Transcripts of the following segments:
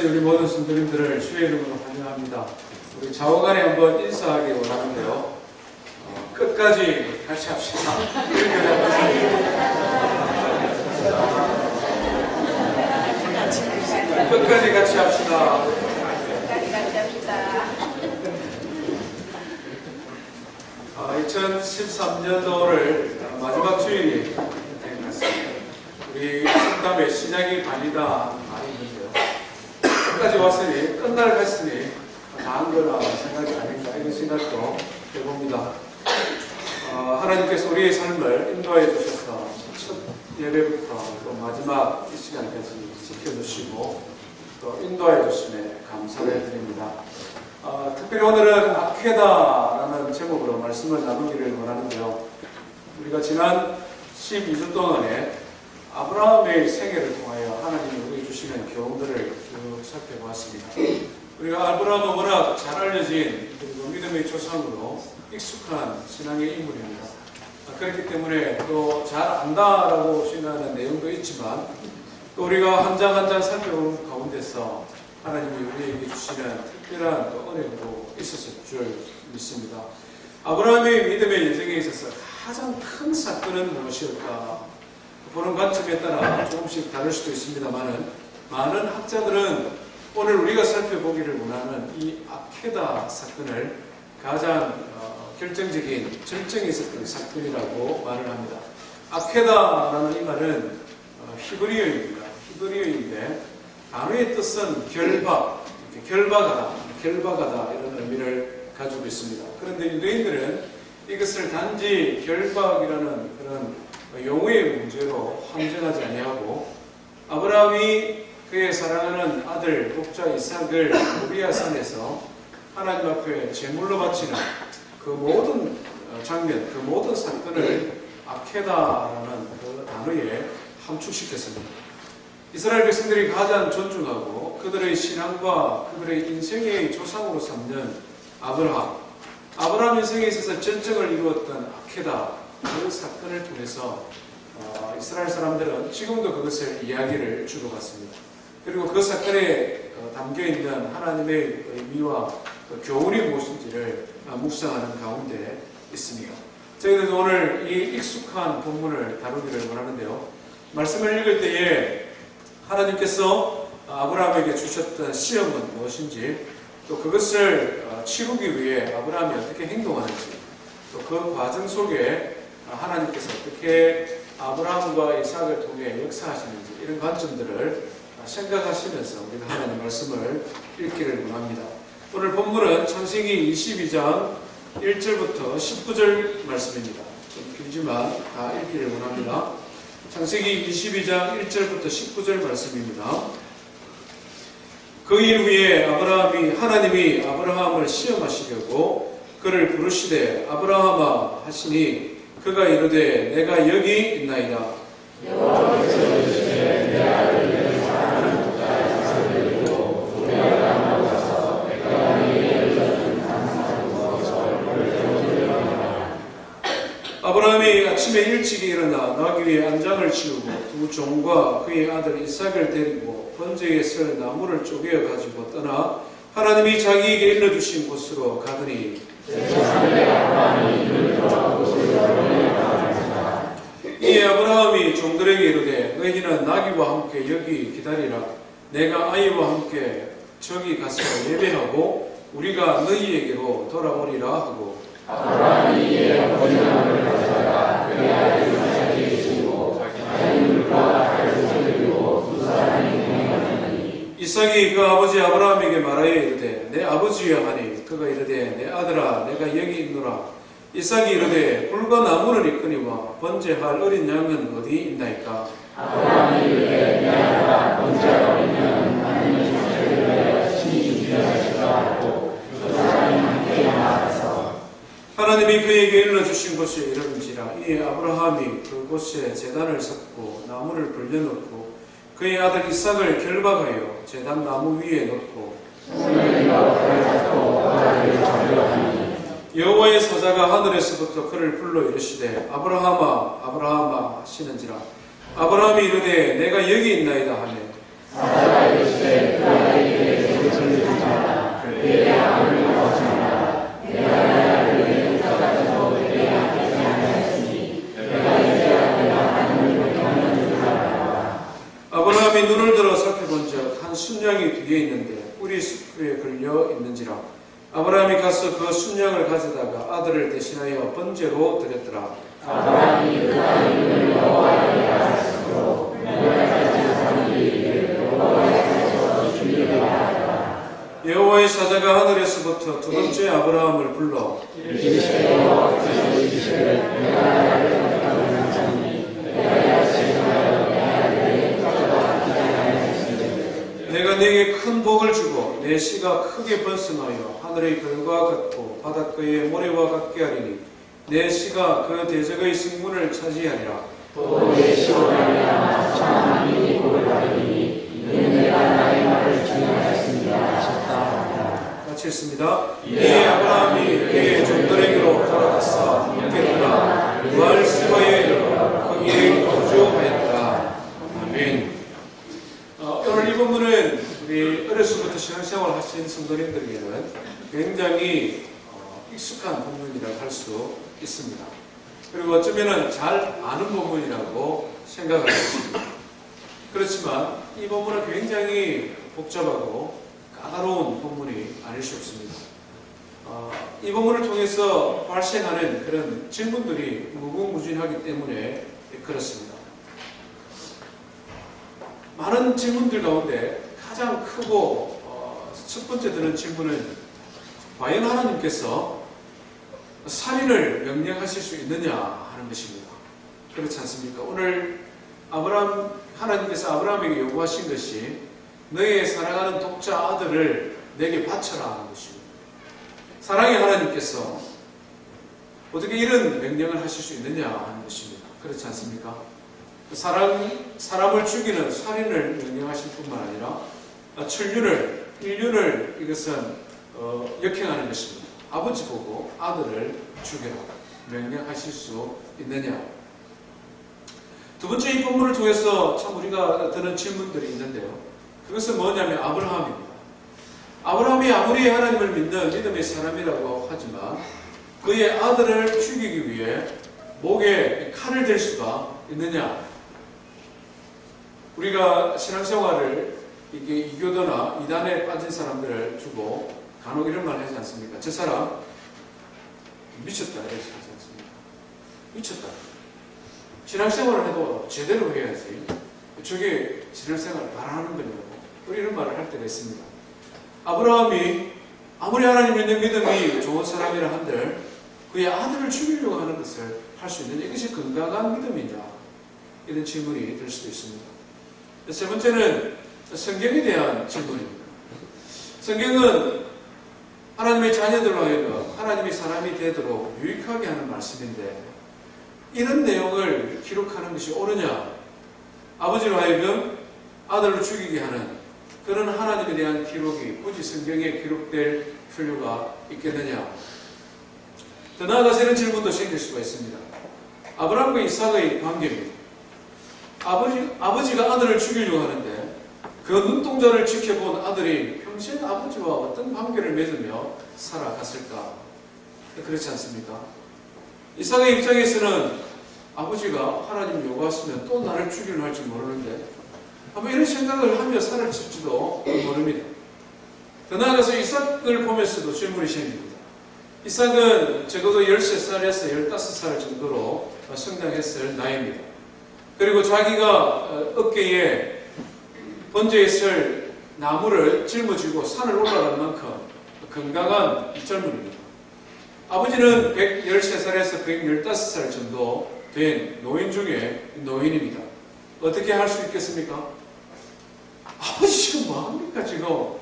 오신 우리 모든 성도님들을 주의 이름으로 환영합니다. 우리 좌우간에 한번 인사하기 원하는데요. 끝까지 같이 합시다. 끝까지 같이 합시다. 2013년도를 마지막 주일이 된 것 같습니다. 우리 성담의 시작이 반이다 많이 있는데요. 끝까지 왔으니 끝날 갔으니 다 한 거라 생각이 아닌가 이런 생각도 해봅니다. 하나님께서 우리의 삶을 인도해 주셔서 첫 예배부터 또 마지막 이 시간까지 지켜주시고 또 인도해 주심에 감사를 드립니다. 특별히 오늘은 아케다라는 제목으로 말씀을 나누기를 원하는데요. 우리가 지난 12주 동안에 아브라함의 생애를 통하여 하나님이 우리에게 주시는 교훈들을 쭉 살펴보았습니다. 우리가 아브라함은 워낙 잘 알려진 그리고 믿음의 조상으로 익숙한 신앙의 인물입니다. 그렇기 때문에 또 잘 안다라고 생각하는 내용도 있지만 또 우리가 한 장 한 장 살펴본 가운데서 하나님이 우리에게 주시는 특별한 또 은혜도 있었을 줄 믿습니다. 아브라함의 믿음의 여정에 있어서 가장 큰 사건은 무엇일까? 보는 관점에 따라 조금씩 다를 수도 있습니다만 많은 학자들은 오늘 우리가 살펴보기를 원하는 이 아케다 사건을 가장 결정적인 절정이 있었던 사건이라고 말을 합니다. 아케다라는 이 말은 히브리어입니다. 히브리어인데 단어의 뜻은 결박하다 이런 의미를 가지고 있습니다. 그런데 유대인들은 이것을 단지 결박이라는 그런 용어의 문제로 함정하지 아니하고 아브라함이 그의 사랑하는 아들 독자 이삭을 모리아 산에서 하나님 앞에 제물로 바치는 그 모든 장면, 그 모든 사건을 아케다라는 그 단어에 함축시켰습니다. 이스라엘 백성들이 가장 존중하고 그들의 신앙과 그들의 인생의 조상으로 삼는 아브라함 인생에 있어서 전쟁을 이루었던 아케다 그 사건을 통해서 이스라엘 사람들은 지금도 그것을 이야기를 주고받습니다. 그리고 그 사건에 담겨있는 하나님의 의미와 교훈이 무엇인지를 묵상하는 가운데 있습니다. 저희들도 오늘 이 익숙한 본문을 다루기를 원하는데요. 말씀을 읽을 때에 하나님께서 아브라함에게 주셨던 시험은 무엇인지 또 그것을 치르기 위해 아브라함이 어떻게 행동하는지 또 그 과정 속에 하나님께서 어떻게 아브라함과 이삭을 통해 역사하시는지 이런 관점들을 생각하시면서 우리가 하나님 말씀을 읽기를 원합니다. 오늘 본문은 창세기 22장 1절부터 19절 말씀입니다. 좀 길지만 다 읽기를 원합니다. 창세기 22장 1절부터 19절 말씀입니다. 그 일 후에 하나님이 아브라함을 시험하시려고 그를 부르시되 아브라함아 하시니 그가 이르되 내가 여기 있나이다. 여호와께서 이르시되 내 아들을 사랑하는 독자 이삭을 데리고 우리가 땅으로 가서 내가 네게 일러준 산상에서 얼굴을 대고 아브라함이 아침에 일찍이 일어나 나귀 위에 안장을 치우고 두 종과 그의 아들 이삭을 데리고 번제에 쓸 나무를 쪼개어 가지고 떠나 하나님이 자기에게 일러주신 곳으로 가더니 이에 아브라함이 종들에게 이르되 너희는 나귀와 함께 여기 기다리라. 내가 아이와 함께 저기 가서 예배하고 우리가 너희에게로 돌아오리라 하고 아브라함이 이에 아버지 나무를 가져다가 그의 아들 이삭에게 주고 자기 물과 달을 들고 두 사람이 동행하더니 이삭이 그 아버지 아브라함에게 말하여 이르되 내 아버지여 하니 그가 이르되 내 아들아 내가 여기 있노라. 이삭이 이르되 불과 나무는 있거니와 번제할 어린 양은 어디 있나이까? 아브라함이 이르되 내 아들아 번제할 어린 양은 하나님의 천사들을 친히 준비하시라 하고 두 사람이 함께 나아가서 하나님이 그에게 일러주신 곳에 이르는지라. 이에 아브라함이 그곳에 제단을 섰고 나무를 불려놓고 그의 아들 이삭을 결박하여 제단 나무 위에 놓고 여호와의 사자가 하늘에서부터 그를 불러 이르시되 아브라함아 아브라함아 하시는지라. 아브라함이 이르되 내가 여기 있나이다 하매 사자가 이르시되 그 아들에게 순양이 뒤에 있는데 뿔이 숲에 걸려 있는지라. 아브라함이 가서 그 순양을 가져다가 아들을 대신하여 번제로 드렸더라. 아브라함이 그 아들을 여호와의 가슴으로 내가 사람이 여호와의 준비를 하였다. 여호와의 사자가 하늘에서부터 두 번째 아브라함을 불러 내가 네게 큰 복을 주고 내 씨가 크게 번성하여 하늘의 별과 같고 바닷가의 모래와 같게 하리니 내 씨가 그 대적의 승문을 차지하리라. 또 내 씨로 말미암아 천하만민이 복을 받으리니 이는 내가 나의 말을 준행하였습니다 하셨다. 같이 읽습니다. 이에 아브라함이 그의 종들에게로 돌아가서 묻겠더라. 부활시바에 이르러 거기에 거주하였다. 아멘. 오늘 이 본문은 우리 어려서부터 신앙생활을 하신 성도님들에게는 굉장히 익숙한 본문이라고 할 수 있습니다. 그리고 어쩌면 잘 아는 본문이라고 생각을 했습니다. 그렇지만 이 본문은 굉장히 복잡하고 까다로운 본문이 아닐 수 없습니다. 이 본문을 통해서 발생하는 그런 질문들이 무궁무진하기 때문에 그렇습니다. 많은 질문들 가운데 가장 크고 첫 번째 드는 질문은 과연 하나님께서 살인을 명령하실 수 있느냐 하는 것입니다. 그렇지 않습니까? 오늘 하나님께서 아브라함에게 요구하신 것이 너의 사랑하는 독자 아들을 내게 바쳐라 하는 것입니다. 사랑의 하나님께서 어떻게 이런 명령을 하실 수 있느냐 하는 것입니다. 그렇지 않습니까? 사람을 죽이는 살인을 명령하실 뿐만 아니라 인륜을 이것은 역행하는 것입니다. 아버지 보고 아들을 죽여라 명령하실 수 있느냐. 두 번째 이 본문을 통해서 참 우리가 드는 질문들이 있는데요. 그것은 뭐냐면 아브라함입니다. 아브라함이 아무리 하나님을 믿는 믿음의 사람이라고 하지만 그의 아들을 죽이기 위해 목에 칼을 댈 수가 있느냐. 우리가 신앙생활을 이게 이교도나 이단에 빠진 사람들을 주고 간혹 이런 말 하지 않습니까? 저 사람 미쳤다 이렇게 하지 않습니까? 미쳤다. 신앙생활을 해도 제대로 해야지. 저게 신앙생활을 바라는 거냐고. 우리 이런 말을 할 때가 있습니다. 아브라함이 아무리 하나님 믿는 믿음이 좋은 사람이라 한들 그의 아들을 죽이려고 하는 것을 할 수 있느냐. 이것이 건강한 믿음이냐. 이런 질문이 될 수도 있습니다. 세 번째는 성경에 대한 질문입니다. 성경은 하나님의 자녀들로 하여금 하나님의 사람이 되도록 유익하게 하는 말씀인데 이런 내용을 기록하는 것이 옳으냐? 아버지로 하여금 아들을 죽이게 하는 그런 하나님에 대한 기록이 굳이 성경에 기록될 필요가 있겠느냐? 더 나아가서 이런 질문도 생길 수가 있습니다. 아브라함과 이삭의 관계입니다. 아버지가 아들을 죽이려고 하는데 그 눈동자를 지켜본 아들이 평생 아버지와 어떤 관계를 맺으며 살아갔을까? 그렇지 않습니까? 이삭의 입장에서는 아버지가 하나님 요구하시면 또 나를 죽이려 할지 모르는데 아마 이런 생각을 하며 살았을지도 모릅니다. 더 나아가서 이삭을 보면서도 질문이 생깁니다. 이삭은 적어도 13살에서 15살 정도로 성장했을 나이입니다. 그리고 자기가 어깨에 번제에 쓸 나무를 짊어지고 산을 올라갈 만큼 건강한 젊은입니다. 아버지는 113살에서 115살 정도 된 노인 중에 노인입니다. 어떻게 할 수 있겠습니까? 아버지 지금 뭐합니까 지금?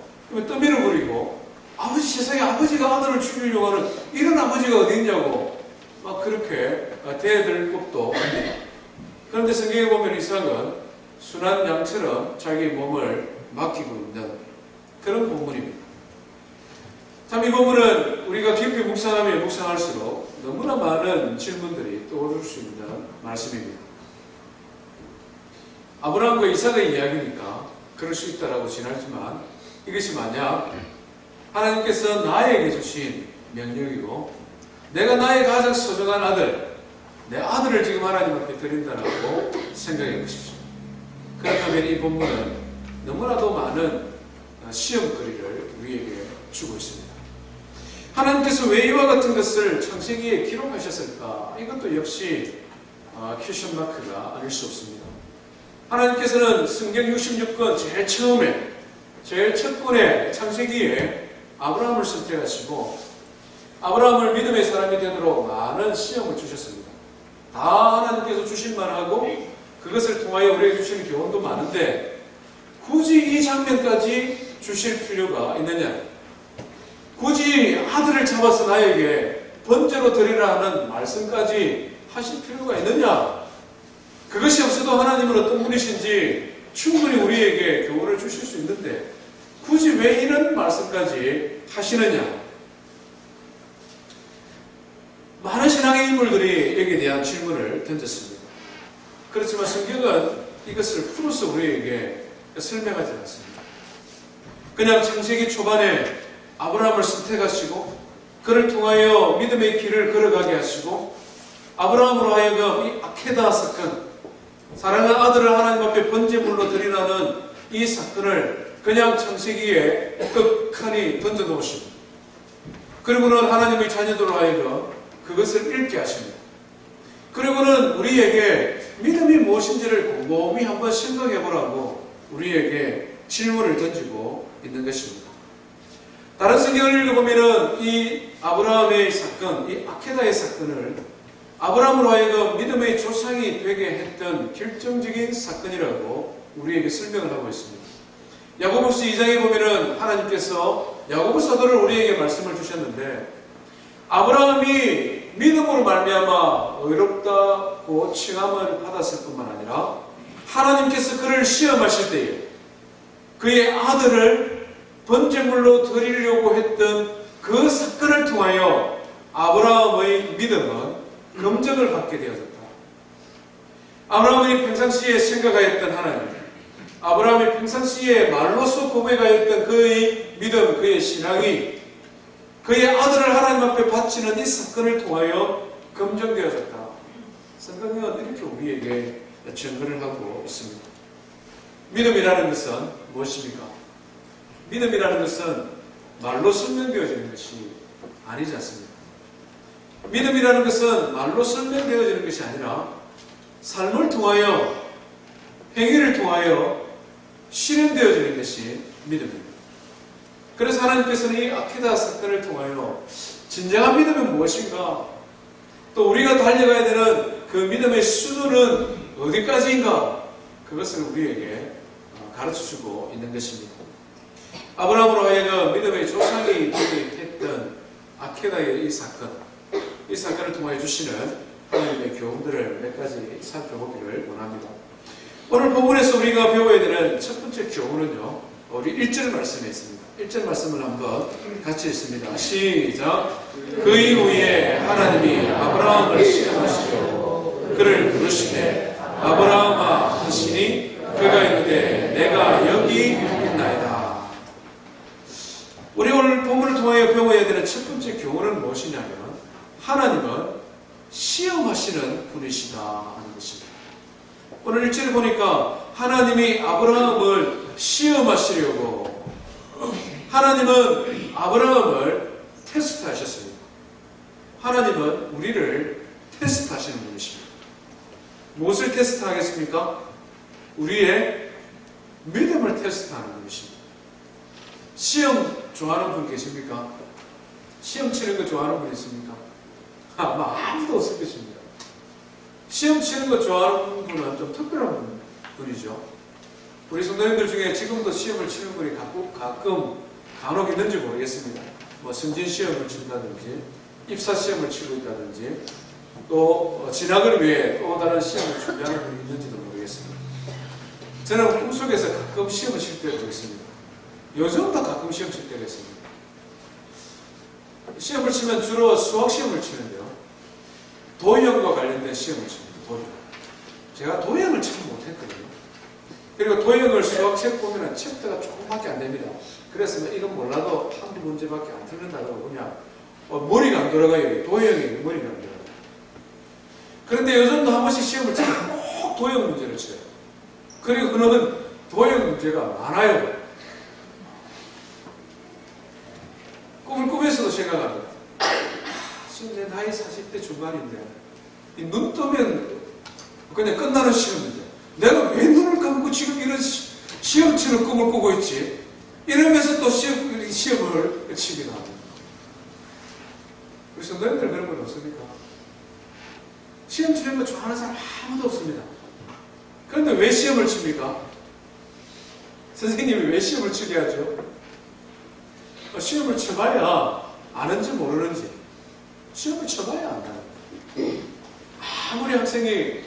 떠밀어 버리고 아버지 세상에 아버지가 아들을 죽이려고 하는 이런 아버지가 어디 있냐고 막 그렇게 대들 법도 합니다. 그런데 성경에 보면 이삭은 순한 양처럼 자기 몸을 맡기고 있는 그런 본문입니다. 참 이 본문은 우리가 깊이 묵상하면 묵상할수록 너무나 많은 질문들이 떠오를 수 있는 말씀입니다. 아브라함과 이삭의 이야기니까 그럴 수 있다라고 지나지만 이것이 만약 하나님께서 나에게 주신 명령이고 내가 나의 가장 소중한 아들 내 아들을 지금 하나님 앞에 드린다라고 생각해 보십시오. 그렇다면 이 본문은 너무나도 많은 시험거리를 우리에게 주고 있습니다. 하나님께서 왜 이와 같은 것을 창세기에 기록하셨을까? 이것도 역시 퀘스천 마크가 아닐 수 없습니다. 하나님께서는 성경 66권 제일 처음에 제일 첫 권에 창세기에 아브라함을 선택하시고 아브라함을 믿음의 사람이 되도록 많은 시험을 주셨습니다. 다 하나님께서 주신 만하고 그것을 통하여 우리에게 주시는 교훈도 많은데 굳이 이 장면까지 주실 필요가 있느냐? 굳이 아들을 잡아서 나에게 번제로 드리라 하는 말씀까지 하실 필요가 있느냐? 그것이 없어도 하나님은 어떤 분이신지 충분히 우리에게 교훈을 주실 수 있는데 굳이 왜 이런 말씀까지 하시느냐? 많은 신앙의 인물들이 여기에 대한 질문을 던졌습니다. 그렇지만 성경은 이것을 풀어서 우리에게 설명하지 않습니다. 그냥 창세기 초반에 아브라함을 선택하시고 그를 통하여 믿음의 길을 걸어가게 하시고 아브라함으로 하여금 이 아케다 사건, 사랑하는 아들을 하나님 앞에 번제물로 드리라는 이 사건을 그냥 창세기에 끝칸이 던져놓으십니다. 그리고는 하나님의 자녀들로 하여금 그것을 읽게 하십니다. 그리고는 우리에게 믿음이 무엇인지를 곰곰이 한번 생각해 보라고 우리에게 질문을 던지고 있는 것입니다. 다른 성경을 읽어보면 이 아브라함의 사건, 이 아케다의 사건을 아브라함으로 하여금 믿음의 조상이 되게 했던 결정적인 사건이라고 우리에게 설명을 하고 있습니다. 야고보서 2장에 보면 하나님께서 야고보 사도를 우리에게 말씀을 주셨는데 아브라함이 믿음으로 말미암아 의롭다고 칭함을 받았을 뿐만 아니라 하나님께서 그를 시험하실 때에 그의 아들을 번제물로 드리려고 했던 그 사건을 통하여 아브라함의 믿음은 검증을 받게 되어졌다. 아브라함이 평상시에 생각하였던 하나님, 아브라함이 평상시에 말로써 고백하였던 그의 믿음, 그의 신앙이 그의 아들을 하나님 앞에 바치는 이 사건을 통하여 검증되어졌다. 성경은 이렇게 우리에게 증거를 하고 있습니다. 믿음이라는 것은 무엇입니까? 믿음이라는 것은 말로 설명되어지는 것이 아니지 않습니까? 믿음이라는 것은 말로 설명되어지는 것이 아니라 삶을 통하여 행위를 통하여 실현되어지는 것이 믿음입니다. 그래서 하나님께서는 이 아케다 사건을 통하여 진정한 믿음은 무엇인가? 또 우리가 달려가야 되는 그 믿음의 수준은 어디까지인가? 그것을 우리에게 가르쳐주고 있는 것입니다. 아브라함으로 하여금 믿음의 조상이 되게 했던 아케다의 이 사건을 통하여 주시는 하나님의 교훈들을 몇 가지 살펴보기를 원합니다. 오늘 본문에서 우리가 배워야 되는 첫 번째 교훈은요, 우리 1절 말씀에 있습니다. 1절 말씀을 한번 같이 읽습니다. 시작. 그 이후에 하나님이 아브라함을 시험하시고 그를 부르시되 아브라함아 하시니 그가 이르되 내가 여기 있나이다. 우리 오늘 본문을 통하여 배워야 되는 첫 번째 교훈은 무엇이냐면 하나님은 시험하시는 분이시다 하는 것입니다. 오늘 1절에 보니까 하나님이 아브라함을 시험하시려고 하나님은 아브라함을 테스트하셨습니다. 하나님은 우리를 테스트하시는 분이십니다. 무엇을 테스트하겠습니까? 우리의 믿음을 테스트하는 분이십니다. 시험 좋아하는 분 계십니까? 시험 치는 거 좋아하는 분 있습니까? 아마 아무도 없을 것입니다. 시험 치는 거 좋아하는 분은 좀 특별한 분이죠. 우리 성도님들 중에 지금도 시험을 치는 분이 가끔 간혹 있는지 모르겠습니다. 뭐 승진 시험을 친다든지 입사 시험을 치고 있다든지 또 진학을 위해 또 다른 시험을 준비하는 분이 있는지도 모르겠습니다. 저는 꿈속에서 가끔 시험을 칠 때도 있습니다. 요즘도 가끔 시험 칠 때가 있습니다. 시험을 치면 주로 수학 시험을 치는데요. 도형과 관련된 시험을 칩니다. 도형. 제가 도형을 참 못했거든요. 그리고 도형을 수학책 보면 챕터가 조금밖에 안 됩니다. 그래서 이건 몰라도 한두 문제밖에 안 틀린다고 그냥 머리가 안 돌아가요. 도형이 머리가 안 돌아가요. 그런데 요즘도 한 번씩 시험을 치면 꼭 도형 문제를 쳐요. 그리고 그는 도형 문제가 많아요. 생각합니다. 지금 내 나이 40대 중반인데 눈 뜨면 그냥 끝나는 시험인데 내가 왜 눈을 감고 지금 이런 시험치는 꿈을 꾸고 있지? 이러면서 또 시험을 치기도 합니다. 우리 성도님들 그런 건 없습니까? 시험 치는 거 좋아하는 사람 아무도 없습니다. 그런데 왜 시험을 칩니까? 선생님이 왜 시험을 치게 하죠? 시험을 쳐봐야 아는지 모르는지 시험을 쳐봐야 안다는 거예요. 아무리 학생이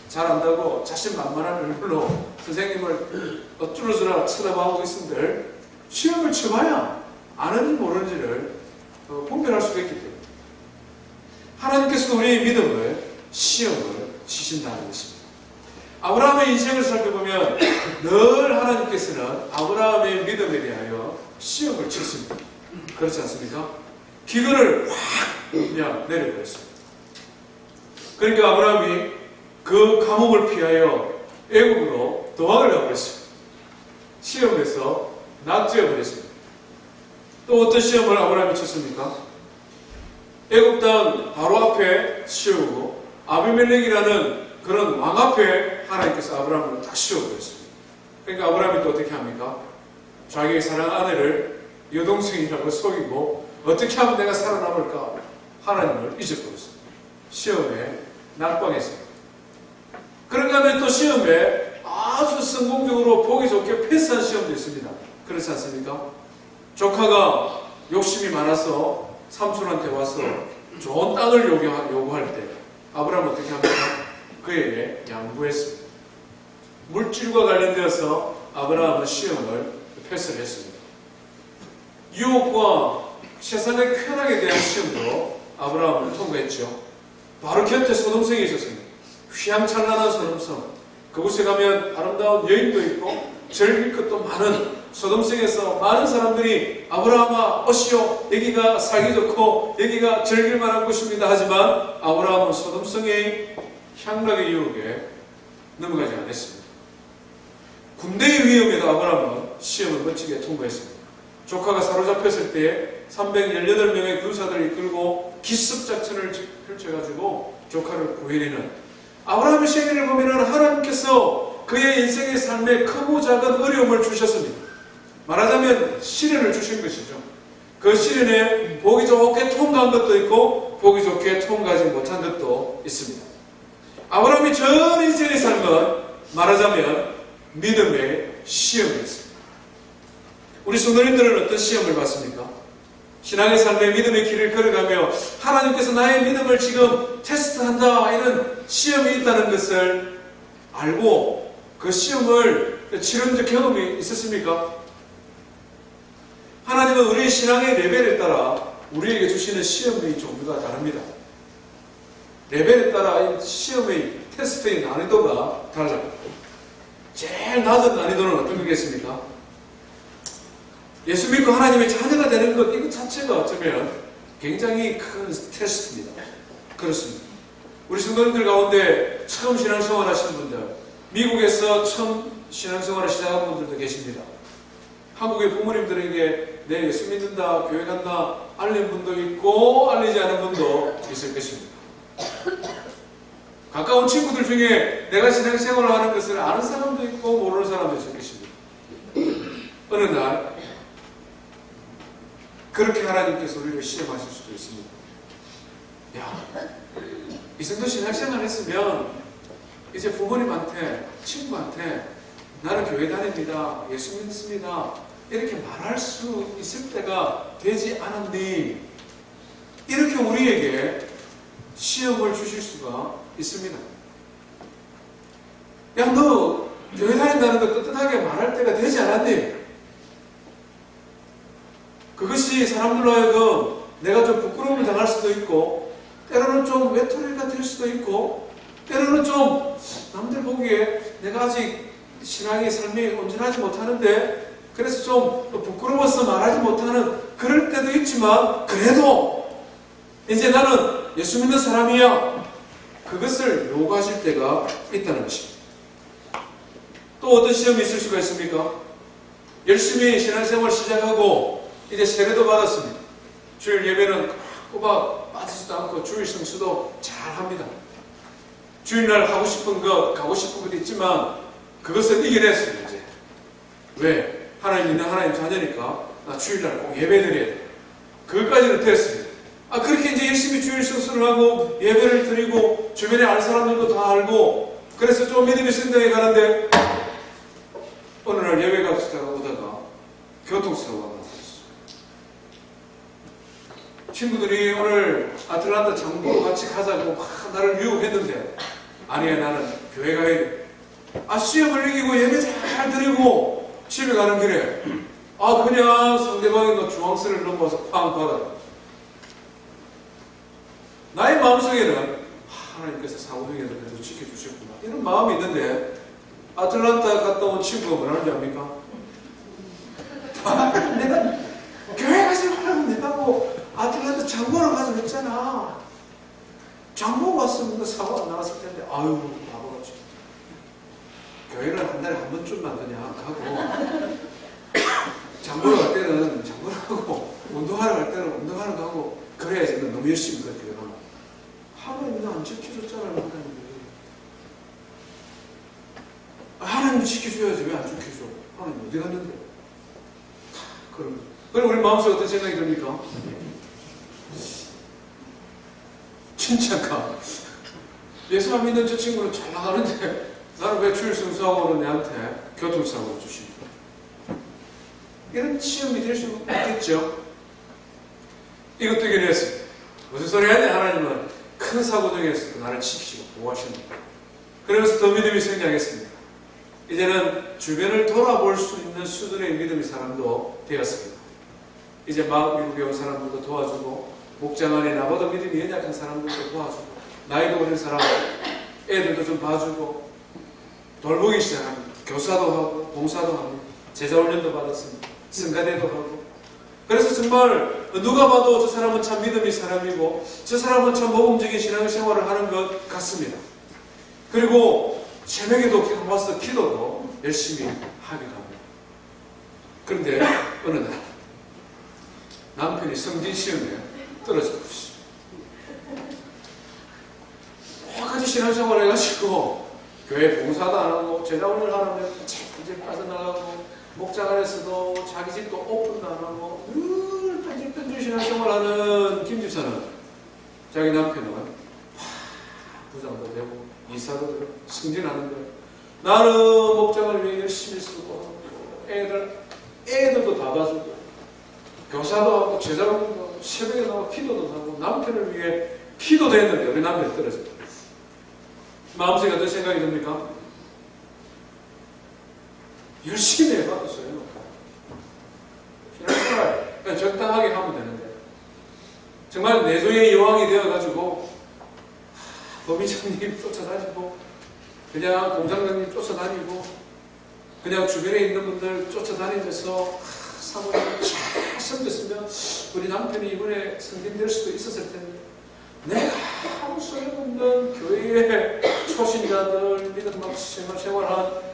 잘 안다고 자신만만한 얼굴로 선생님을 뚫어주라 쳐다보고 있은들 시험을 쳐봐야 아는지 모르는지를 분별할 수가 있기 때문에 하나님께서도 우리의 믿음을 시험을 치신다는 것입니다. 아브라함의 인생을 살펴보면 늘 하나님께서는 아브라함의 믿음에 대하여 시험을 쳤습니다. 그렇지 않습니까? 기근을 확 그냥 내려버렸습니다. 그러니까 아브라함이 그 감옥을 피하여 애국으로 도망을 가버렸습니다. 시험에서 낙제해버렸습니다. 또 어떤 시험을 아브라함이 쳤습니까? 애국 땅 바로 앞에 씌우고 아비멜렉이라는 그런 왕 앞에 하나님께서 아브라함을 딱 씌워버렸습니다. 그러니까 아브라함이 또 어떻게 합니까? 자기의 사랑 아내를 여동생이라고 속이고 어떻게 하면 내가 살아남을까? 하나님을 잊어버렸습니다. 시험에 낙방했습니다. 그런가 하면 또 시험에 아주 성공적으로 보기 좋게 패스한 시험도 있습니다. 그렇지 않습니까? 조카가 욕심이 많아서 삼촌한테 와서 좋은 땅을 요구할 때 아브라함은 어떻게 합니까? 그에게 양보했습니다. 물질과 관련되어서 아브라함은 시험을 패스를 했습니다. 유혹과 세상의 쾌락에 대한 시험도 아브라함은 통과했죠. 바로 곁에 소돔성이 있었습니다. 휘황찬란한 소돔성. 그곳에 가면 아름다운 여인도 있고 즐길 것도 많은 소돔성에서 많은 사람들이 아브라함아 오시오, 여기가 살기 좋고 여기가 즐길 만한 곳입니다. 하지만 아브라함은 소돔성의 향락의 유혹에 넘어가지 않았습니다. 군대의 위험에도 아브라함은 시험을 멋지게 통과했습니다. 조카가 사로잡혔을 때 318명의 군사들을 이끌고 기습작전을 펼쳐가지고 조카를 구해내는 아브라함의 생애를 보면 하나님께서 그의 인생의 삶에 크고 작은 어려움을 주셨습니다. 말하자면 시련을 주신 것이죠. 그 시련에 보기 좋게 통과한 것도 있고 보기 좋게 통과하지 못한 것도 있습니다. 아브라함의 전 인생의 삶은 말하자면 믿음의 시험이었습니다. 우리 성도님들은 어떤 시험을 받습니까? 신앙의 삶의 믿음의 길을 걸어가며 하나님께서 나의 믿음을 지금 테스트한다, 이런 시험이 있다는 것을 알고 그 시험을 치른 적 경험이 있었습니까? 하나님은 우리의 신앙의 레벨에 따라 우리에게 주시는 시험의 종류가 다릅니다. 레벨에 따라 시험의 테스트의 난이도가 달라요. 제일 낮은 난이도는 어떤 거겠습니까? 예수 믿고 하나님의 자녀가 되는 것, 이것 자체가 어쩌면 굉장히 큰 테스트입니다. 그렇습니다. 우리 성도님들 가운데 처음 신앙생활 하시는 분들, 미국에서 처음 신앙생활을 시작한 분들도 계십니다. 한국의 부모님들에게 내 예수 믿는다, 교회 간다 알린 분도 있고 알리지 않은 분도 있을 것입니다. 가까운 친구들 중에 내가 신앙생활을 하는 것을 아는 사람도 있고 모르는 사람도 있을 것입니다. 어느 날 그렇게 하나님께서 우리를 시험하실 수도 있습니다. 야, 이 정도 신앙생활 했으면 이제 부모님한테, 친구한테 나는 교회 다닙니다, 예수 믿습니다, 이렇게 말할 수 있을 때가 되지 않았니? 이렇게 우리에게 시험을 주실 수가 있습니다. 야, 너 교회 다닌다는 거 떳떳하게 말할 때가 되지 않았니? 그것이 사람들로 하여금 내가 좀 부끄러움을 당할 수도 있고, 때로는 좀 외톨이가 될 수도 있고, 때로는 좀 남들 보기에 내가 아직 신앙의 삶이 온전하지 못하는데 그래서 좀 부끄러워서 말하지 못하는 그럴 때도 있지만, 그래도 이제 나는 예수 믿는 사람이야, 그것을 요구하실 때가 있다는 것입니다. 또 어떤 시험이 있을 수가 있습니까? 열심히 신앙생활 시작하고 이제 세례도 받았습니다. 주일 예배는 꼬박 빠지지도 않고 주일 성수도 잘 합니다. 주일날 하고 싶은 것, 가고 싶은 것 있지만 그것을 이겨냈어요, 이제. 왜? 하나님 믿는 하나님 자녀니까 나 주일날 꼭 예배 드려야 돼. 그것까지는 됐어요. 그렇게 이제 열심히 주일 성수를 하고 예배를 드리고 주변에 알 사람들도 다 알고 그래서 좀 믿음이 생각해 가는데 어느 날 예배 갑시다가 오다가 교통사고가 났어요. 친구들이 오늘 아틀란타 장보러 같이 가자고 막 나를 유혹했는데 아니야, 나는 교회 가야 돼. 시험을 이기고 예배 잘 드리고 집에 가는 길에 그냥 상대방의 중앙선을 넘어서 팡 받아. 나의 마음속에는 하나님께서 사고 중에서 그래도 지켜주셨구나 이런 마음이 있는데 아틀란타 갔다 온 친구가 뭐라는지 압니까? 내가 교회 가지 말라고 내가 아틀란타 장보러 가자 했잖아. 장보 갔으면 사고 안 나왔을 텐데 아유 바보같이 교회를 한 달에 한 번쯤 만드냐 하고 장보러 갈 때는 장보러 하고 운동하러 갈 때는 운동하러 가고 그래야지. 너무 열심히 그렇게 하나님이 안 지켜줬잖아요. 하나님 지켜줘야지 왜 안 지켜줘? 하나님 어디 갔는데? 그럼 우리 마음속에 어떤 생각이 듭니까? 진짜가 예수 안 믿는 저 친구는 잘 나가는데 나는 왜 주일 성수하고는 내한테 교통사고를 주십니까? 이런 시험이 될 수 있겠죠? 이것도 이겨냈어요. 무슨 소리 하냐? 하나님은 큰 사고 중에서도 나를 지키시고 보호하십니다. 그러면서 더 믿음이 성장했습니다. 이제는 주변을 돌아볼 수 있는 수준의 믿음의 사람도 되었습니다. 이제 막 미국에 온 사람들도 도와주고 목장 안에 나보다 믿음이 연약한 사람들도 도와주고 나이도 어린 사람 애들도 좀 봐주고 돌보기 시작합니다. 교사도 하고 봉사도 합니다. 제자훈련도 받았습니다. 성가대도 하고 그래서 정말 누가 봐도 저 사람은 참 믿음의 사람이고 저 사람은 참 모범적인 신앙생활을 하는 것 같습니다. 그리고 새벽에도 와서 기도도 열심히 하기도 합니다. 그런데 어느 날 남편이 성진시험에 떨어져 버렸어요. 여기까지 신앙생활을 해가지고 교회 봉사도 안 하고 제자훈련을 하는데 책 빠져나가고 목장 안에서도 자기 집도 오픈도 안 하고 늘 뺀질뺀질 신앙생활하는 김 집사는 자기 남편은 부장도 되고 이사도 되고 승진하는데 나는 목장을 위해 열심히 쓰고 애들도 다 봐주고 교사도 하고 제자훈련도 하고 새벽에 나와 기도도 하고 남편을 위해 기도도 했는데 우리 남편이 떨어졌다. 마음속에 어떤 생각이 듭니까? 열심히 해봤어요. 신앙생활 그냥 적당하게 하면 되는데 정말 내조의 여왕이 되어가지고 법인장님 쫓아다니고 그냥 공장장님 쫓아다니고 그냥 주변에 있는 분들 쫓아다니면서 사모님을 잘 섬겼으면 우리 남편이 이번에 승진될 수도 있었을 텐데 내가 아무 소용없는 교회의 초신자들 믿음 막 생활한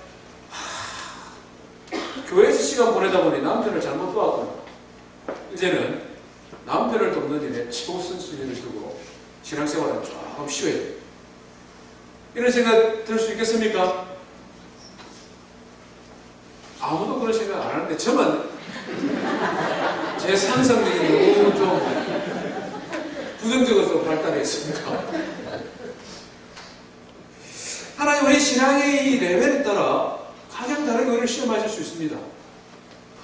교회에서 시간 보내다 보니 남편을 잘못 도왔구나. 이제는 남편을 돕는 일에 최우선순위를 두고 신앙생활은 조금 쉬어야 돼요. 이런 생각 들 수 있겠습니까? 아무도 그런 생각 안 하는데 저만 제 상상력이 너무 좀 부정적으로 발달해 있습니다. 하나님 우리 신앙의 이 레벨에 따라 가장 다르게 우리를 시험하실 수 있습니다.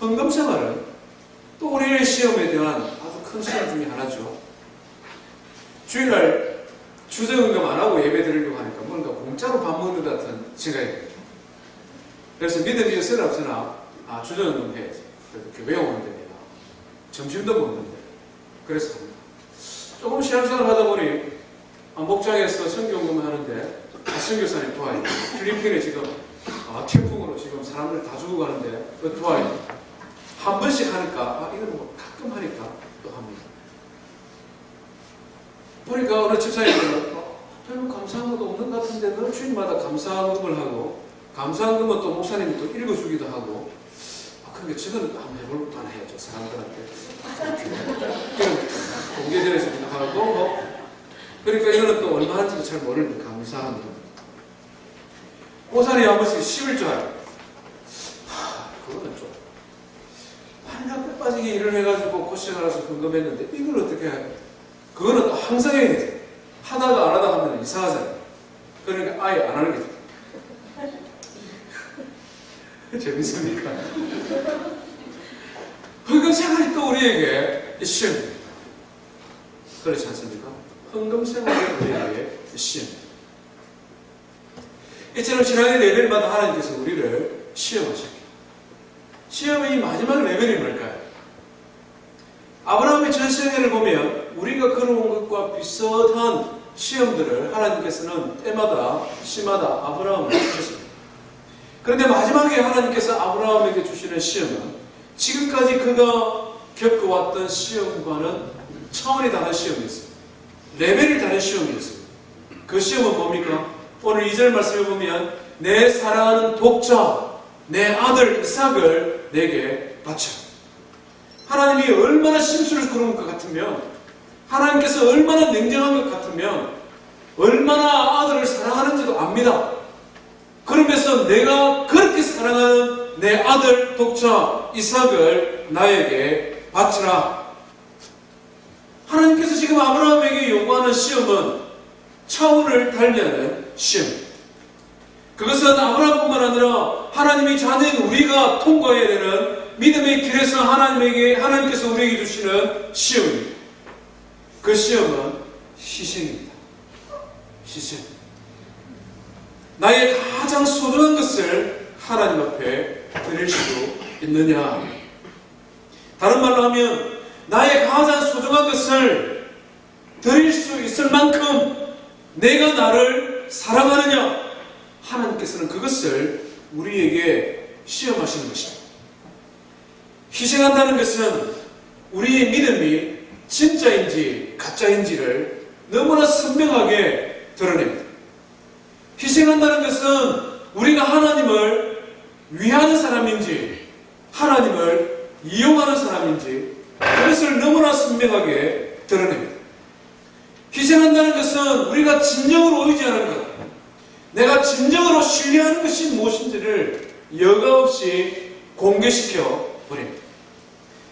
헌금생활은 또 우리의 시험에 대한 아주 큰 시험 중에 하나죠. 주일날 주정헌금 안 하고 예배 드리려고 하니까 뭔가 공짜로 밥 먹는 것 같은 생각이 듭니다. 그래서 믿음이 있으나 없으나 주정헌금 해야지. 그래도 교회 오면 됩니다. 점심도 먹는데 그래서 합니다. 조금 신앙생활 하다 보니 목장에서 선교헌금 하는데 선교사님 도와요. 필리핀에 지금 태풍으로 지금 사람들 다 죽어가는데 도와요. 한 번씩 하니까 이건 뭐 가끔 하니까 또 합니다. 보니까 어느 집사님은 별로 감사한 것도 없는 것 같은데 늘 주일마다 감사헌금을 하고 감사헌금은 또 목사님이 또 읽어주기도 하고 그러니까 저는 한번 해볼 만해요. 저 사람들한테 이런 공개되어서 하고 그러니까 이거는 또 얼마 하는지도 잘 모르는데 감사합니다. 오산이 한 번씩 씹을 줄 알아요. 그거는 좀 만약 뼈 빠지게 일을 해가지고 고시를 알아서 궁금했는데 이걸 어떻게 해요? 그거는 또 항상 해야 되죠. 하다가 안 하다가 하면 이상하잖아요. 그러니까 아예 안 하는 게 좋아요. 재밌습니까? 헌금생활이 또 우리에게 시험입니다. 그렇지 않습니까? 헌금생활이 우리에게 시험입니다. 이처럼 지난해 레벨마다 하나님께서 우리를 시험하십니다. 시험의 마지막 레벨이 뭘까요? 아브라함의 전생애를 보면 우리가 걸어온 것과 비슷한 시험들을 하나님께서는 때마다 시마다 아브라함을 주셨습니다. 그런데 마지막에 하나님께서 아브라함에게 주시는 시험은 지금까지 그가 겪어왔던 시험과는 차원이 다른 시험이었습니다. 레벨이 다른 시험이었습니다. 그 시험은 뭡니까? 오늘 2절 말씀을 보면 내 사랑하는 독자 내 아들 이삭을 내게 바쳐. 하나님이 얼마나 심술스러운 것 같으면, 하나님께서 얼마나 냉정한 것 같으면 얼마나 아들을 사랑하는지도 압니다. 그러면서 내가 그렇게 사랑하는 내 아들 독자 이삭을 나에게 바치라. 하나님께서 지금 아브라함에게 요구하는 시험은 차원을 달리하는 시험입니다. 그것은 아브라함뿐만 아니라 하나님의 자녀인 우리가 통과해야 되는 믿음의 길에서 하나님께서 우리에게 주시는 시험입니다. 그 시험은 희생입니다. 희생. 나의 가장 소중한 것을 하나님 앞에 드릴 수 있느냐? 다른 말로 하면 나의 가장 소중한 것을 드릴 수 있을 만큼 내가 나를 사랑하느냐? 하나님께서는 그것을 우리에게 시험하시는 것입니다. 희생한다는 것은 우리의 믿음이 진짜인지 가짜인지를 너무나 선명하게 드러냅니다. 희생한다는 것은 우리가 하나님을 위하는 사람인지 하나님을 이용하는 사람인지 그것을 너무나 선명하게 드러냅니다. 희생한다는 것은 우리가 진정으로 의지하는 것, 내가 진정으로 신뢰하는 것이 무엇인지를 여과 없이 공개시켜 버립니다.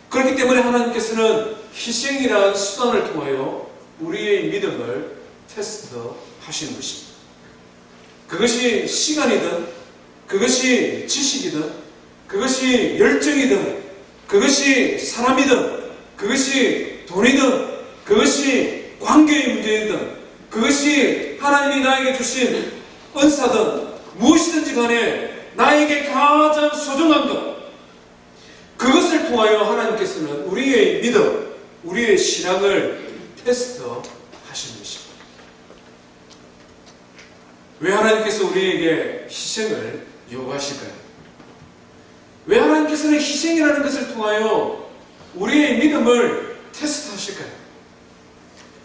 그렇기 때문에 하나님께서는 희생이라는 수단을 통하여 우리의 믿음을 테스트하시는 것입니다. 그것이 시간이든, 그것이 지식이든, 그것이 열정이든, 그것이 사람이든, 그것이 돈이든, 그것이 관계의 문제이든, 그것이 하나님이 나에게 주신 은사든 무엇이든지 간에 나에게 가장 소중한 것, 그것을 통하여 하나님께서는 우리의 믿음, 우리의 신앙을 테스트하시는 것입니다. 왜 하나님께서 우리에게 희생을 요구하실까요? 왜 하나님께서는 희생이라는 것을 통하여 우리의 믿음을 테스트하실까요?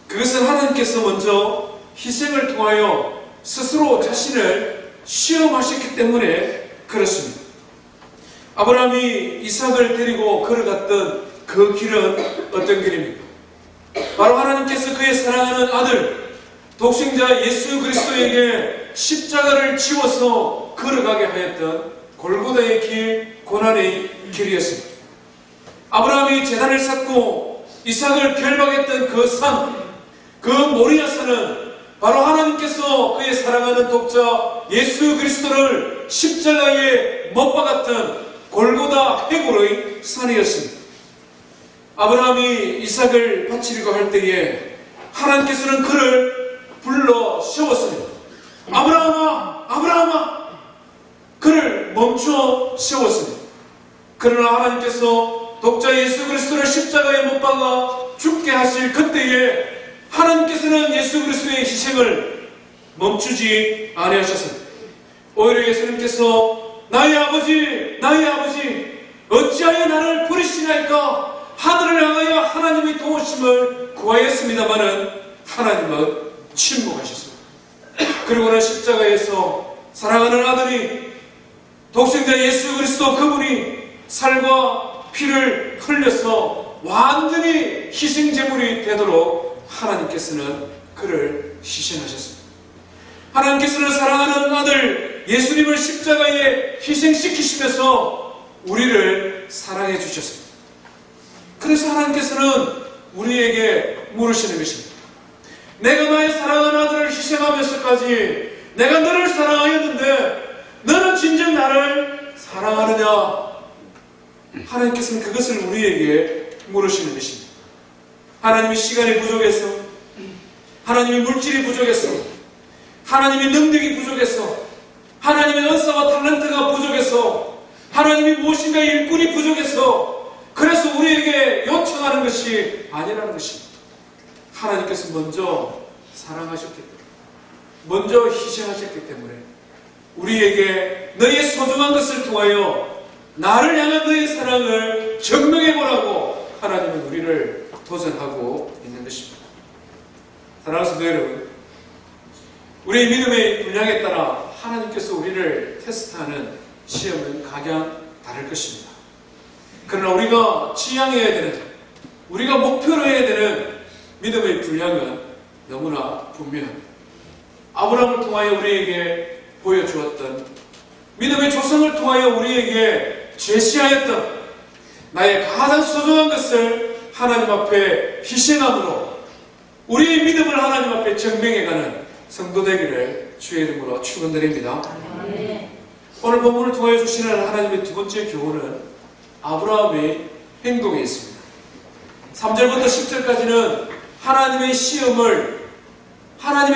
그것은 하나님께서 먼저 희생을 통하여 스스로 자신을 시험하셨기 때문에 그렇습니다. 아브라함이 이삭을 데리고 걸어갔던 그 길은 어떤 길입니까? 바로 하나님께서 그의 사랑하는 아들 독생자 예수 그리스도에게 십자가를 지워서 걸어가게 하였던 골고다의 길, 고난의 길이었습니다. 아브라함이 제단을 쌓고 이삭을 결박했던 그 산, 그 모리아산은 바로 하나님께서 그의 사랑하는 독자 예수 그리스도를 십자가에 못 박았던 골고다 해골의 산이었습니다. 아브라함이 이삭을 바치려고 할 때에 하나님께서는 그를 불러 세웠습니다. 아브라함아, 아브라함아! 그를 멈춰 세웠습니다. 그러나 하나님께서 독자 예수 그리스도를 십자가에 못 박아 죽게 하실 그때에 하나님께서는 예수 그리스도의 희생을 멈추지 아니하셨습니다. 오히려 예수님께서 나의 아버지, 나의 아버지, 어찌하여 나를 버리시나이까? 하늘을 향하여 하나님의 도우심을 구하였습니다마는 하나님은 침묵하셨습니다. 그리고는 십자가에서 사랑하는 아들이 독생자 예수 그리스도 그분이 살과 피를 흘려서 완전히 희생제물이 되도록 하나님께서는 그를 희생하셨습니다. 하나님께서는 사랑하는 아들 예수님을 십자가에 희생시키시면서 우리를 사랑해 주셨습니다. 그래서 하나님께서는 우리에게 물으시는 것입니다. 내가 나의 사랑하는 아들을 희생하면서까지 내가 너를 사랑하였는데 너는 진정 나를 사랑하느냐? 하나님께서는 그것을 우리에게 물으시는 것입니다. 하나님이 시간이 부족해서, 하나님이 물질이 부족해서, 하나님이 능력이 부족해서, 하나님의 은사와 탤런트가 부족해서, 하나님이 무엇인가 일꾼이 부족해서, 그래서 우리에게 요청하는 것이 아니라는 것입니다. 하나님께서 먼저 사랑하셨기 때문에, 먼저 희생하셨기 때문에 우리에게 너의 소중한 것을 통하여 나를 향한 너의 사랑을 증명해보라고 하나님은 우리를 도전하고 있는 것입니다. 사랑하는 성도 여러분, 우리의 믿음의 분량에 따라 하나님께서 우리를 테스트하는 시험은 각양 다를 것입니다. 그러나 우리가 지향해야 되는, 우리가 목표로 해야 되는 믿음의 분량은 너무나 분명합니다. 아브라함을 통하여 우리에게 보여주었던, 믿음의 조성을 통하여 우리에게 제시하였던 나의 가장 소중한 것을 하나님 앞에 희생함으로 우리의 믿음을 하나님 앞에 증명해가는 성도 되기를 주의 이름으로 축원드립니다. 오늘 본문을 통하여 주시는 하나님의 두 번째 교훈은 아브라함의 행동에 있습니다. 3절부터 10절까지는 하나님의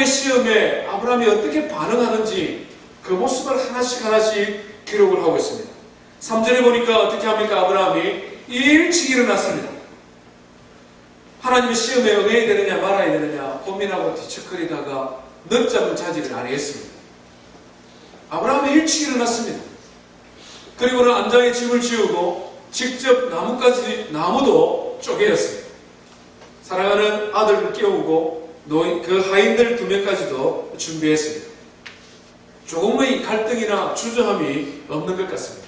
시험에 아브라함이 어떻게 반응하는지 그 모습을 하나씩 기록을 하고 있습니다. 3절에 보니까 어떻게 합니까? 아브라함이 일찍 일어났습니다. 하나님의 시험에 응해야 되느냐 말아야 되느냐 고민하고 뒤척거리다가 늦잠을 자지를 아니했습니다. 아브라함이 일찍 일어났습니다. 그리고는 안장에 짐을 지우고 직접 나무도 쪼개었습니다. 사랑하는 아들을 깨우고 그 하인들 2명까지도 준비했습니다. 조금의 갈등이나 주저함이 없는 것 같습니다.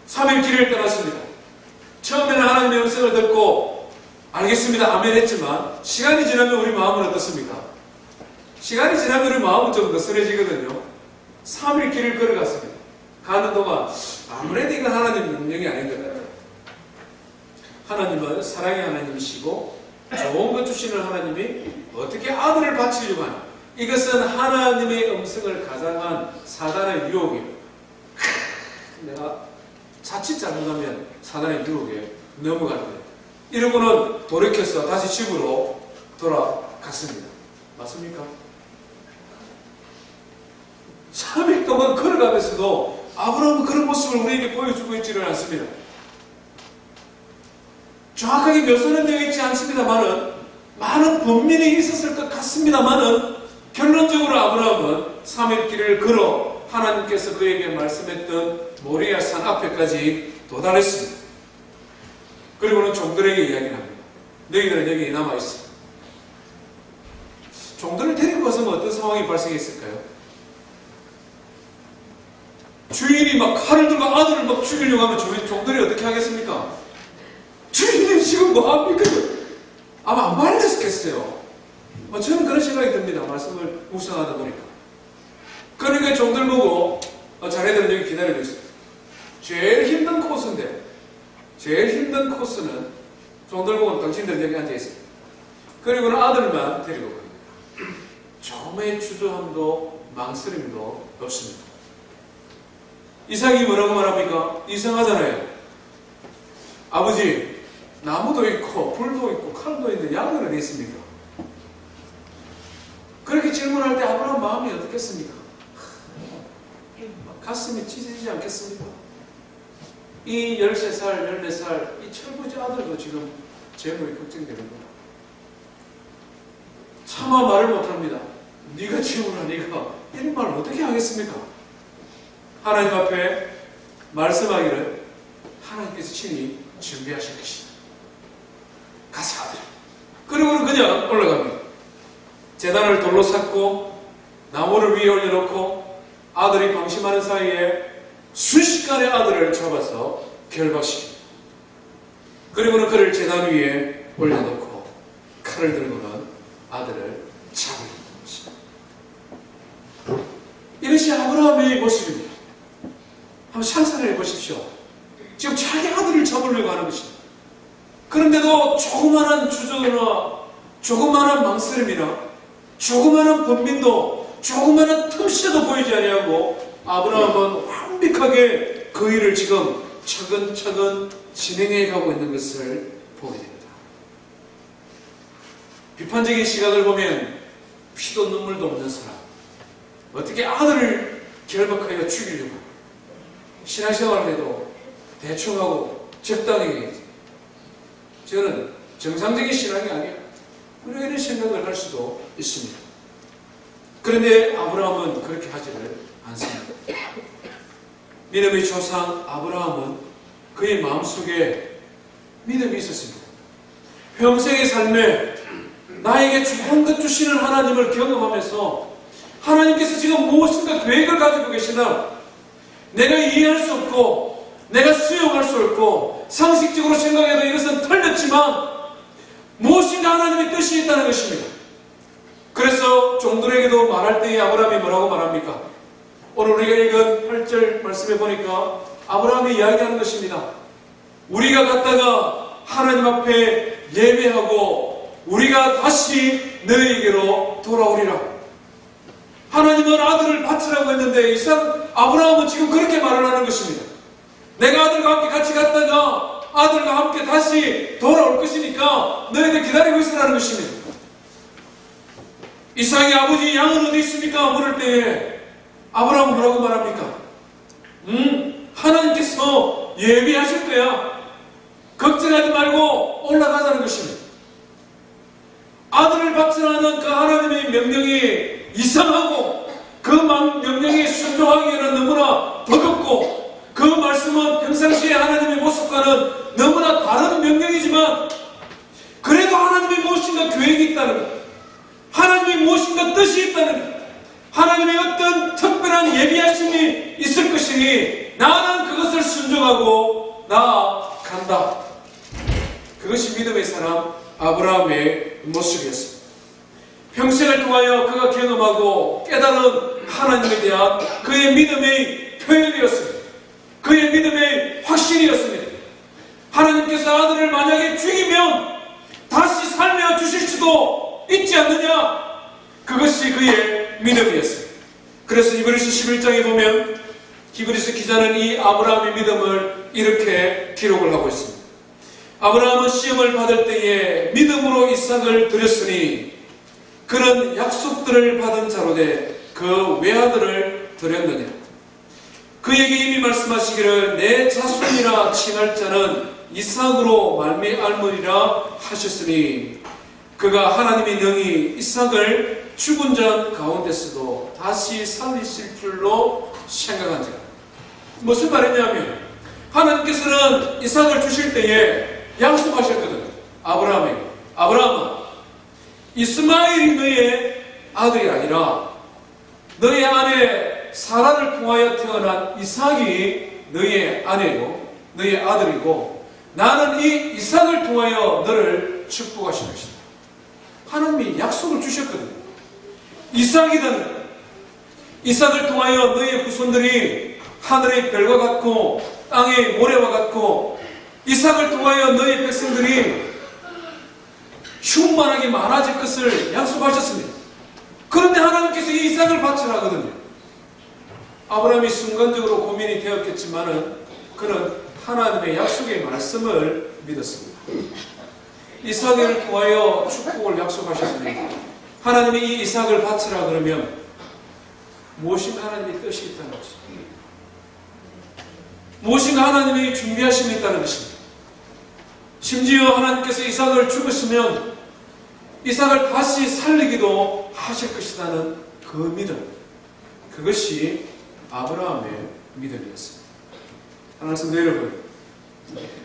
3일 길을 떠났습니다. 처음에는 하나님의 음성을 듣고 알겠습니다, 아멘 했지만 시간이 지나면 우리 마음은 어떻습니까? 시간이 지나면 우리 마음은 좀 느슨해지거든요. 3일 길을 걸어갔습니다. 가는 동안 아무래도 이건 하나님 명령이 아닌 것 같아요. 하나님은 사랑의 하나님이시고 좋은 것 주시는 하나님이 어떻게 아들을 바치려고 하나? 이것은 하나님의 음성을 가장한 사단의 유혹이에요. 내가 자칫 잘못하면 사단의 유혹에 넘어갈 거예요. 이러고는 돌이켜서 다시 집으로 돌아갔습니다. 맞습니까? 3일 동안 걸어가면서도 아브라함은 그런 모습을 우리에게 보여주고 있지는 않습니다. 정확하게 묘사는 되어 있지 않습니다만은 많은 번민이 있었을 것 같습니다만은 결론적으로 아브라함은 3일 길을 걸어 하나님께서 그에게 말씀했던 모리아 산 앞에까지 도달했습니다. 그리고는 종들에게 이야기를 합니다. 너희들은 여기 남아있어. 종들을 데리고 갔으면 어떤 상황이 발생했을까요? 주인이 막 칼을 들고 아들을 막 죽이려고 하면 종들이 어떻게 하겠습니까? 주인님 지금 뭐합니까? 아마 안 말렸겠어요. 저는 그런 생각이 듭니다. 말씀을 묵상하다 보니까. 그러니까 종들 보고 자네들은 여기 기다리고 있어요. 제일 힘든 코스인데, 제일 힘든 코스는 종들 보고 당신들 여기 앉아있어요. 그리고는 아들만 데리고 갑니다. 조금의 주저함도 망설임도 없습니다. 이삭이 뭐라고 말합니까? 이상하잖아요. 아버지, 나무도 있고 불도 있고 칼도 있는데 양은 어디 있습니까? 그렇게 질문할 때 아브라함 마음이 어떻겠습니까? 가슴이 찢어지지 않겠습니까? 이 13살, 14살 이 철부지 아들도 지금 재물이 걱정되는 거야. 차마 말을 못합니다. 네가 지우라, 네가 이런 말을 어떻게 하겠습니까? 하나님 앞에 말씀하기를 하나님께서 친히 준비하실 것이다. 가서 아들. 그리고는 그냥 올라갑니다. 제단을 돌로 쌓고 나무를 위에 올려놓고 아들이 방심하는 사이에 순식간에 아들을 잡아서 결박시킵니다. 그리고는 그를 제단 위에 올려놓고 칼을 들고는 아들을 잡으려는 것입니다. 이것이 아브라함의 모습입니다. 한번 상상해 보십시오. 지금 자기 아들을 잡으려고 하는 것입니다. 그런데도 조그마한 주저나 조그마한 망설임이나 조그마한 번민도 조그마한 틈새도 보이지 아니하고 아브라함은 완벽하게 그 일을 지금 차근차근 진행해 가고 있는 것을 보게 됩니다. 비판적인 시각을 보면 피도 눈물도 없는 사람, 어떻게 아들을 결박하여 죽이려고 신앙생활을 해도 대충 하고 적당히 해야지. 저는 정상적인 신앙이 아니야. 이런 생각을 할 수도 있습니다. 그런데 아브라함은 그렇게 하지를 않습니다. 믿음의 조상 아브라함은 그의 마음속에 믿음이 있었습니다. 평생의 삶에 나에게 좋은 것 주시는 하나님을 경험하면서 하나님께서 지금 무엇인가 계획을 가지고 계시나 내가 이해할 수 없고 내가 수용할 수 없고 상식적으로 생각해도 이것은 틀렸지만 무엇인가 하나님의 뜻이 있다는 것입니다. 그래서 종들에게도 말할 때에 아브라함이 뭐라고 말합니까? 오늘 우리가 읽은 8절 말씀에 보니까 아브라함이 이야기하는 것입니다. 우리가 갔다가 하나님 앞에 예배하고 우리가 다시 너희에게로 돌아오리라. 하나님은 아들을 바치라고 했는데 아브라함은 지금 그렇게 말을 하는 것입니다. 내가 아들과 함께 같이 갔다가 아들과 함께 다시 돌아올 것이니까 너희들 기다리고 있으라는 것입니다. 이삭의 아버지 양은 어디 있습니까? 물을 때에 아브라함은 뭐라고 말합니까? 하나님께서 예비하실 거야. 걱정하지 말고 올라가자는 것입니다. 아들을 바치라는 그 하나님의 명령이 이상하고 그 명령에 순종하기에는 너무나 버겁고 그 말씀은 평상시에 하나님의 모습과는 너무나 다른 명령이지만 그래도 하나님의 무엇인가 계획이 있다는 것, 하나님의 무엇인가 뜻이 있다는 것, 하나님의 어떤 특별한 예비하심이 있을 것이니 나는 그것을 순종하고 나아간다. 그것이 믿음의 사람 아브라함의 모습이었습니다. 평생을 통하여 그가 경험하고 깨달은 하나님에 대한 그의 믿음의 표현이었습니다. 그의 믿음의 확신이었습니다. 하나님께서 아들을 만약에 죽이면 다시 살려 주실 수도 있지 않느냐? 그것이 그의 믿음이었습니다. 그래서 히브리서 11장에 보면 히브리서 기자는 이 아브라함의 믿음을 이렇게 기록을 하고 있습니다. 아브라함은 시험을 받을 때에 믿음으로 이삭을 드렸으니 그는 약속들을 받은 자로 돼 그 외아들을 드렸느냐. 그에게 이미 말씀하시기를 내 자손이라 칭할 자는 이삭으로 말미암으리라 하셨으니 그가 하나님의 능히 이삭을 죽은 자 가운데서도 다시 살리실 줄로 생각한지라. 무슨 말이냐면 하나님께서는 이삭을 주실 때에 약속하셨거든요. 아브라함에게. 아브라함아, 이스마엘이 너의 아들이 아니라 너의 아내 사라를 통하여 태어난 이삭이 너의 아내요 너의 아들이고 나는 이 이삭을 통하여 너를 축복하실 것이다. 하나님이 약속을 주셨거든요. 이삭이든 이삭을 통하여 너의 후손들이 하늘의 별과 같고 땅의 모래와 같고 이삭을 통하여 너의 백성들이 충만하게 많아질 것을 약속하셨습니다. 그런데 하나님께서 이 이삭을 바치라 하거든요. 아브라함이 순간적으로 고민이 되었겠지만은 그는 하나님의 약속의 말씀을 믿었습니다. 이삭을 통하여 축복을 약속하셨습니다. 하나님이 이 이삭을 바치라 그러면 무엇인가 하나님의 뜻이 있다는 것입니다. 무엇인가 하나님의 준비하심이 있다는 것입니다. 심지어 하나님께서 이삭을 죽으시면 이삭을 다시 살리기도 하실 것이라는 그 믿음, 그것이 아브라함의 믿음이었습니다. 하나님 여러분,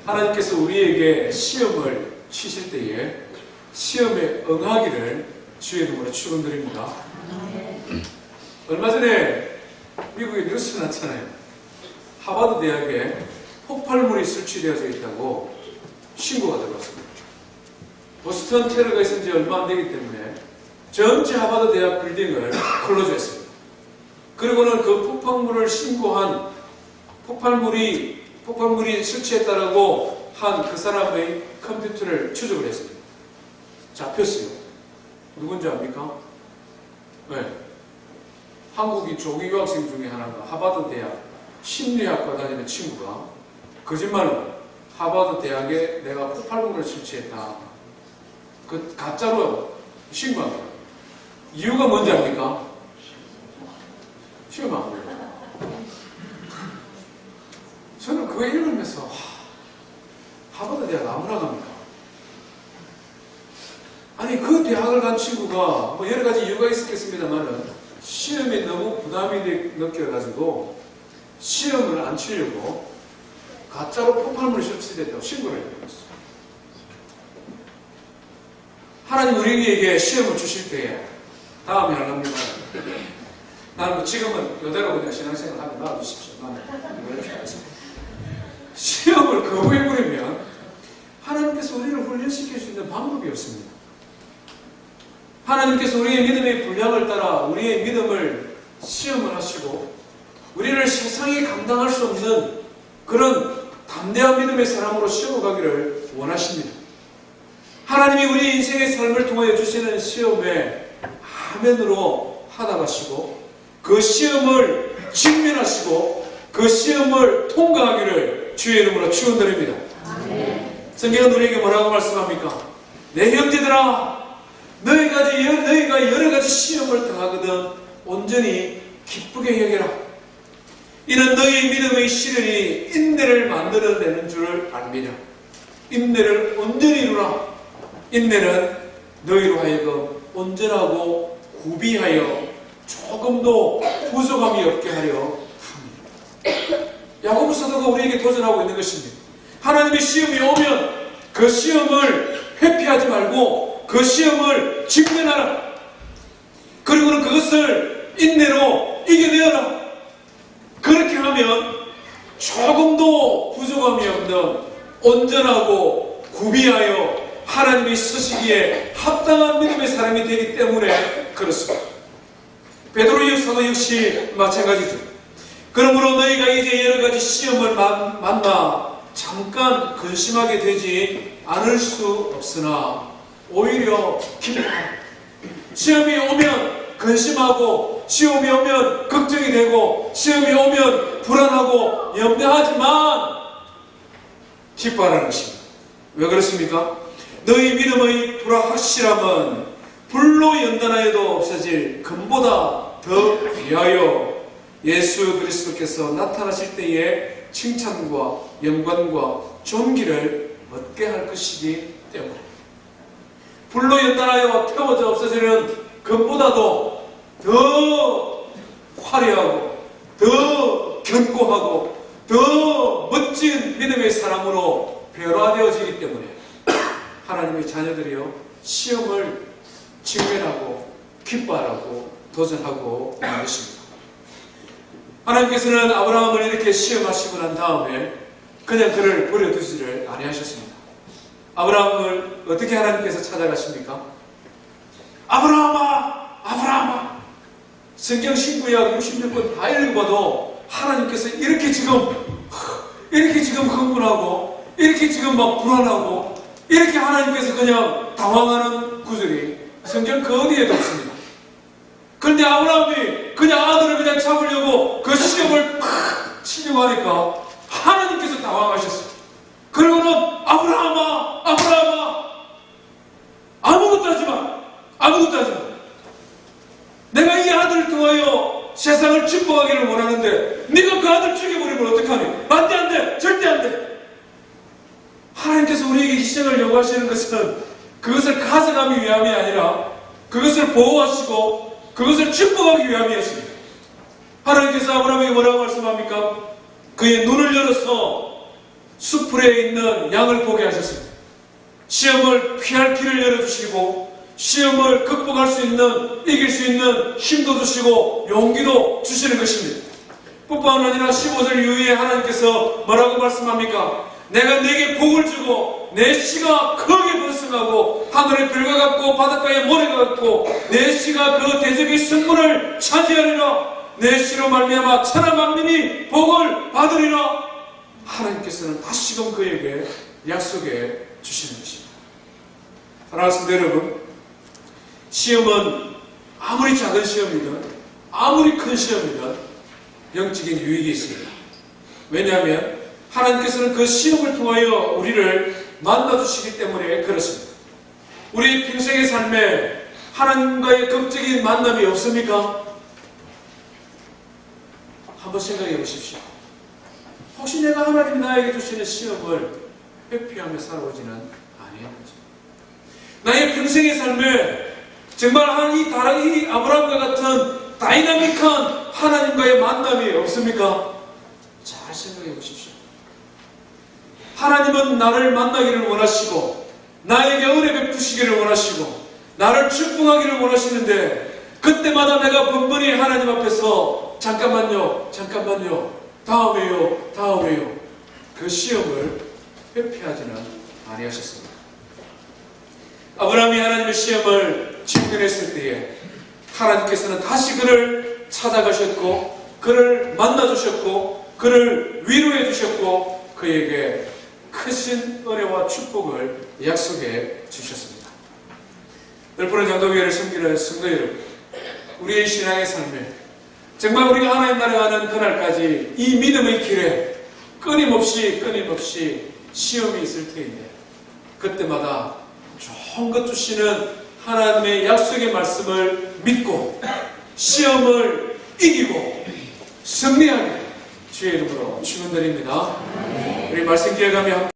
하나님께서 우리에게 시험을 치실 때에 시험에 응하기를 주의 이름으로 축원드립니다. 얼마 전에 미국에 뉴스가 났잖아요. 하버드 대학에 폭발물이 설치되어져 있다고 신고가 들어왔습니다. 보스턴 테러가 있은 지 얼마 안 되기 때문에 전체 하버드 대학 빌딩을 클로즈했습니다. 그리고는 그 폭발물을 신고한 폭발물이 설치했다라고 한 그 사람의 컴퓨터를 추적을 했습니다. 잡혔어요. 누군지 압니까? 네. 한국인 조기 유학생 중에 하나가 하버드 대학 심리학과 다니는 친구가 거짓말로 하버드 대학에 내가 폭발물을 설치했다. 그 가짜로 신고한 거예요. 이유가 뭔지 압니까? 시험 안 보여요. 저는 그거 읽으면서 하버드 대학 아무나 갑니까? 아니 그 대학을 간 친구가 뭐 여러 가지 이유가 있었겠습니다만은 시험이 너무 부담이 느껴가지고 시험을 안 치려고 가짜로 폭발물이 설치됐다고 신고를 해버렸어요. 하나님 우리에게 시험을 주실 때에 다음에 하려면 나는 지금은 이대로 그냥 신앙생활 하면 놔두십시오. 나는 시험을 거부해버리면 하나님께서 우리를 훈련시킬 수 있는 방법이 없습니다. 하나님께서 우리의 믿음의 분량을 따라 우리의 믿음을 시험을 하시고 우리를 세상에 감당할 수 없는 그런 담대한 믿음의 사람으로 세워가기를 원하십니다. 하나님이 우리 인생의 삶을 통하여 주시는 시험에 아멘으로 하답하시고 그 시험을 직면하시고 그 시험을 통과하기를 주의 이름으로 축원드립니다. 성경은 우리에게 뭐라고 말씀합니까? 내 형제들아 너희가 여러 가지 시험을 당하거든 온전히 기쁘게 여겨라. 이는 너희 믿음의 시련이 인내를 만들어내는 줄을 압니다. 인내를 온전히 이루라. 인내는 너희로 하여금 온전하고 구비하여 조금도 부족함이 없게 하려 합니다. 야고보 사도가 우리에게 도전하고 있는 것입니다. 하나님의 시험이 오면 그 시험을 회피하지 말고 그 시험을 직면하라. 그리고는 그것을 인내로 이겨내어라. 그렇게 하면 조금도 부족함이 없는 온전하고 구비하여 하나님이 쓰시기에 합당한 믿음의 사람이 되기 때문에 그렇습니다. 베드로 사도 역시 마찬가지죠. 그러므로 너희가 이제 여러 가지 시험을 만나 잠깐 근심하게 되지 않을 수 없으나 오히려 기뻐하라. 시험이 오면 근심하고 시험이 오면 걱정이 되고 시험이 오면 불안하고 염려하지만 기뻐하라는 것입니다. 왜 그렇습니까? 너희 믿음의 불확실함은 불로 연단하여도 없어질 금보다 더 귀하여 예수 그리스도께서 나타나실 때에 칭찬과 영광과 존귀를 얻게 할 것이기 때문에 불로 연단하여 태워져 없어지는 금보다도 더 화려하고 더 견고하고 더 멋진 믿음의 사람으로 변화되어지기 때문에 하나님의 자녀들이여 시험을 직면하고 기뻐하라고 도전하고 있는 것입니다. 하나님께서는 아브라함을 이렇게 시험하시고 난 다음에 그냥 그를 버려두지를 아니하셨습니다. 아브라함을 어떻게 하나님께서 찾아가십니까? 아브라함아! 아브라함아! 성경 신구약 66권 다 읽어봐도 하나님께서 이렇게 지금 흥분하고 이렇게 지금 막 불안하고 이렇게 하나님께서 그냥 당황하는 구절이 성경 그 어디에도 없습니다. 그런데 아브라함이 그냥 아들을 그냥 잡으려고 그 시험을 팍 치려고 하니까 하나님께서 당황하셨어요. 그리고는 아브라함아! 아브라함아! 아무것도 하지 마! 아무것도 하지 마! 내가 이 아들을 통하여 세상을 축복하기를 원하는데 네가 그 아들 죽여버리면 어떡하니? 안 돼, 안 돼! 절대 안 돼! 하나님께서 우리에게 희생을 요구하시는 것은 그것을 가져가기 위함이 아니라 그것을 보호하시고 그것을 축복하기 위함이었습니다. 하나님께서 아브라함에게 뭐라고 말씀합니까? 그의 눈을 열어서 수풀에 있는 양을 보게 하셨습니다. 시험을 피할 길을 열어주시고 시험을 극복할 수 있는, 이길 수 있는 힘도 주시고 용기도 주시는 것입니다. 뿐만 아니라 15절 이후에 하나님께서 뭐라고 말씀합니까? 내가 네게 복을 주고 내 씨가 크게 번성하고 하늘의 별과 같고 바닷가의 모래가 같고 내 씨가 그 대적의 성문을 차지하리라. 내 씨로 말미암아 천하 만민이 복을 받으리라. 하나님께서는 다시금 그에게 약속해 주시는 것입니다. 사랑하는 성도 여러분, 시험은 아무리 작은 시험이든 아무리 큰 시험이든 영적인 유익이 있습니다. 왜냐하면 하나님께서는 그 시험을 통하여 우리를 만나주시기 때문에 그렇습니다. 우리 평생의 삶에 하나님과의 극적인 만남이 없습니까? 한번 생각해 보십시오. 혹시 내가 하나님이 나에게 주시는 시험을 회피하며 살아오지는 아니했는지, 나의 평생의 삶에 정말 이 아브라함과 같은 다이나믹한 하나님과의 만남이 없습니까? 잘 생각해 보십시오. 하나님은 나를 만나기를 원하시고 나에게 은혜 베푸시기를 원하시고 나를 축복하기를 원하시는데, 그때마다 내가 번번이 하나님 앞에서 잠깐만요, 다음에요 그 시험을 회피하지는 아니하셨습니다. 아브라함이 하나님의 시험을 직면했을 때에 하나님께서는 다시 그를 찾아가셨고 그를 만나주셨고 그를 위로해 주셨고 그에게 크신 은혜와 축복을 약속해 주셨습니다. 열분의 장로교회를 섬기는 성도 여러분, 우리의 신앙의 삶에 정말 우리가 하나님 나라에 가는 그날까지 이 믿음의 길에 끊임없이 시험이 있을 테인데, 그때마다 좋은 것 주시는 하나님의 약속의 말씀을 믿고 시험을 이기고 승리하게 주의 이름으로 축원드립니다. 우리 말씀 기억하며